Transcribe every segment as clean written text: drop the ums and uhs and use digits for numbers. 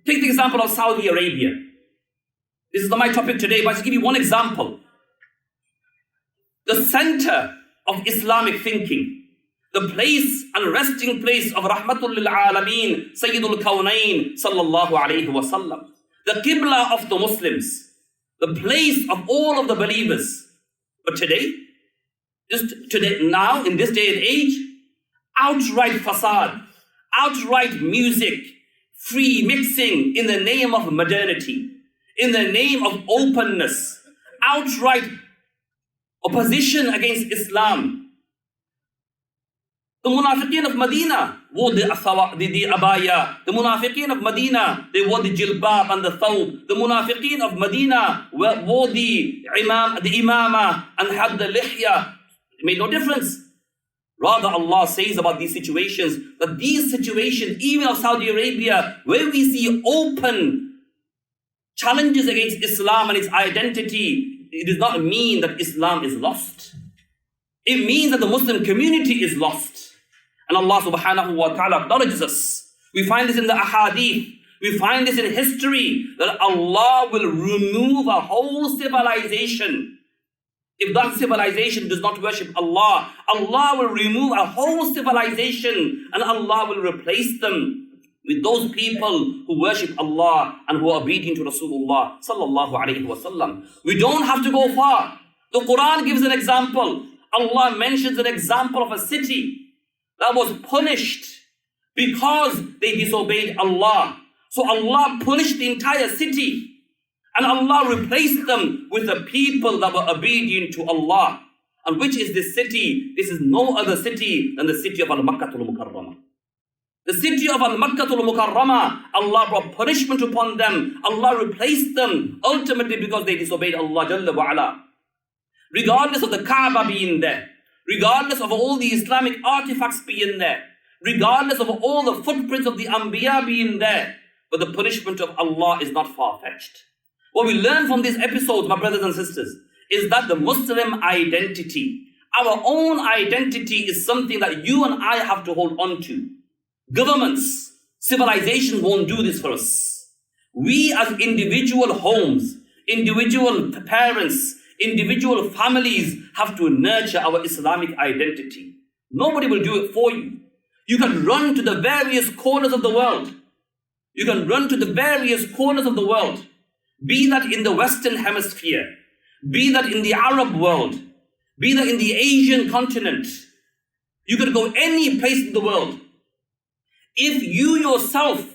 Take the example of Saudi Arabia. This is not my topic today, but I'll give you one example. The center of Islamic thinking, the place and resting place of Rahmatul lil Alameen, Sayyidul Kawnain, sallallahu alayhi wa sallam. The Qibla of the Muslims, the place of all of the believers. But today, just today, now, in this day and age, outright facade, outright music, free mixing in the name of modernity, in the name of openness, outright opposition against Islam. The Munafiqeen of Medina wore the abaya. The Munafiqeen of Medina, they wore the jilbab and the thawb. The Munafiqeen of Medina wore the imama and had the lihya. It made no difference. Rather, Allah says about these situations, that these situations, even of Saudi Arabia, where we see open challenges against Islam and its identity, it does not mean that Islam is lost. It means that the Muslim community is lost. And Allah subhanahu wa ta'ala acknowledges us. We find this in the ahadith. We find this in history, that Allah will remove a whole civilization. If that civilization does not worship Allah, Allah will remove a whole civilization and Allah will replace them with those people who worship Allah and who are obedient to Rasulullah sallallahu alayhi wa sallam. We don't have to go far. The Quran gives an example. Allah mentions an example of a city that was punished because they disobeyed Allah. So Allah punished the entire city. And Allah replaced them with the people that were obedient to Allah. And which is this city? This is no other city than the city of Al-Makkatul Mukarramah. The city of Al-Makkatul Mukarramah, Allah brought punishment upon them. Allah replaced them ultimately because they disobeyed Allah Jalla wa Ala. Regardless of the Kaaba being there, regardless of all the Islamic artifacts being there, regardless of all the footprints of the Anbiya being there, but the punishment of Allah is not far-fetched. What we learn from these episodes, my brothers and sisters, is that the Muslim identity, our own identity, is something that you and I have to hold on to. Governments, civilization won't do this for us. We as individual homes, individual parents, individual families have to nurture our Islamic identity. Nobody will do it for you. You can run to the various corners of the world. You can run to the various corners of the world. Be that in the Western Hemisphere, be that in the Arab world, be that in the Asian continent. You could go any place in the world. If you yourself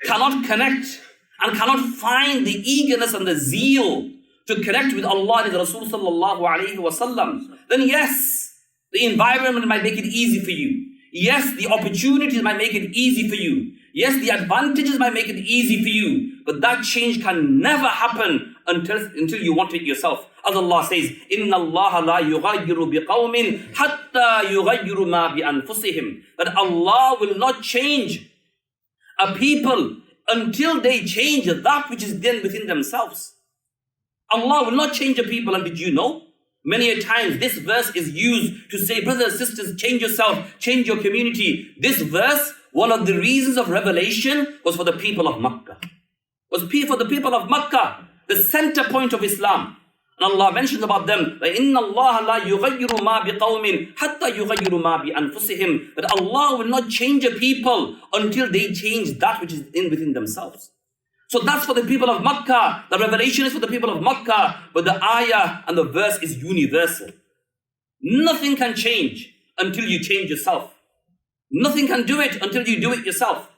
cannot connect and cannot find the eagerness and the zeal to connect with Allah and His Rasul sallallahu alayhi wa sallam, then yes, the environment might make it easy for you. Yes, the opportunities might make it easy for you. Yes, the advantages might make it easy for you. But that change can never happen until you want it yourself. As Allah says, إِنَّ اللَّهَ لَا يُغَيِّرُ بِقَوْمٍ حَتَّى يُغَيِّرُ مَا بِأَنفُسِهِمْ. That Allah will not change a people until they change that which is then within themselves. Allah will not change a people. And did you know? Many a times this verse is used to say, brothers and sisters, change yourself, change your community. This verse, one of the reasons of revelation was for the people of Makkah. Was for the people of Makkah, the center point of Islam. And Allah mentions about them, إِنَّ اللَّهَ لَا يُغَيِّرُ مَا بِقَوْمٍ حَتَّى يُغَيِّرُ مَا بِأَنفُسِهِمْ. That Allah will not change a people until they change that which is within themselves. So that's for the people of Makkah. The revelation is for the people of Makkah, but the ayah and the verse is universal. Nothing can change until you change yourself. Nothing can do it until you do it yourself.